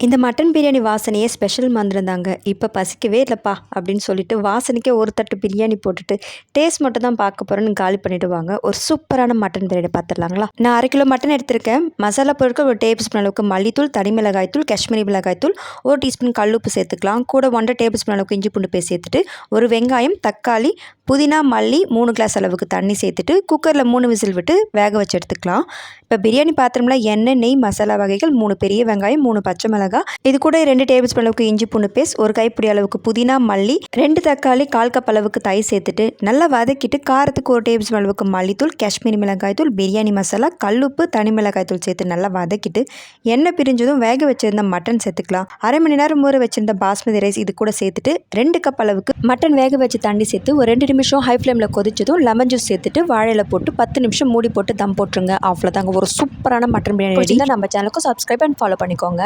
இந்த மட்டன் பிரியாணி வாசனையே ஸ்பெஷல் மந்திரந்தாங்க. இப்போ பசிக்கவே இல்லைப்பா அப்படின்னு சொல்லிட்டு வாசனைக்கே ஒரு தட்டு பிரியாணி போட்டுட்டு டேஸ்ட் மட்டும் தான் பார்க்க போகிறேன்னு காலி பண்ணிட்டு வாங்க. ஒரு சூப்பரான மட்டன் பிரியாணி பார்த்துடலாங்களா? நான் 1/2 கிலோ மட்டன் எடுத்திருக்கேன். மசாலா பொருட்கள் ஒரு டேபிள் ஸ்பூன் அளவுக்கு மல்லித்தூள், தனி மிளகாய்த்தூள், காஷ்மீரி மிளகாய்த்தூள், 1 டீஸ்பூன் கல்லுப்பு சேர்த்துக்கலாம். கூட 1 டேபிள் ஸ்பூன் அளவுக்கு இஞ்சி பூண்டு பேஸ்ட் சேர்த்துட்டு ஒரு வெங்காயம், தக்காளி, புதினா, மல்லி 3 கிளாஸ் அளவுக்கு தண்ணி சேர்த்துட்டு குக்கரில் 3 விசில் விட்டு வேக வச்சு எடுத்துக்கலாம். இப்போ பிரியாணி பாத்திரம்ல எண்ணெய், நெய், மசாலா வகைகள், 3 பெரிய வெங்காயம், 3 பச்சை மிளகாய், இது கூட 2 டேபிள் ஸ்பூன் அளவுக்கு இஞ்சி பூண்டு பேஸ்ட், ஒரு கைப்பிடி அளவுக்கு புதினா, மல்லி, 2 தக்காளி, 1/4 கப் அளவுக்கு தயிர் சேர்த்துட்டு நல்லா வதக்கிட்டு காரத்துக்கு 1 டேபிள் ஸ்பூன் அளவுக்கு மல்லித்தூள், காஷ்மீரி மிளகாய்த்தூள், பிரியாணி மசாலா, கல்லுப்பு, தனி மிளகாய்த்தூள் சேர்த்து நல்லா வதக்கிட்டு எண்ணெய் பிரிஞ்சதும் வேக வச்சிருந்த மட்டன் சேர்த்துக்கலாம். 1/2 மணி நேரம் ஊற வச்சிருந்த பாஸ்மதி ரைஸ் இது கூட சேர்த்துட்டு 2 கப் அளவுக்கு மட்டன் வேக வச்சு தண்ணி சேர்த்து ஒரு 2 நிமிஷம் ஹை ஃப்ளேமில் கொதிச்சதும் லெமன் ஜூஸ் சேர்த்துட்டு வாழையில போட்டு 10 நிமிஷம் மூடி போட்டு தம் போட்டுருங்க. அவ்வளோதாங்க, ஒரு சூப்பரான மட்டன் பிரியாணி. நம்ம சேனலுக்கு சப்ஸ்கிரைப் அண்ட் ஃபாலோ பண்ணிக்கோங்க.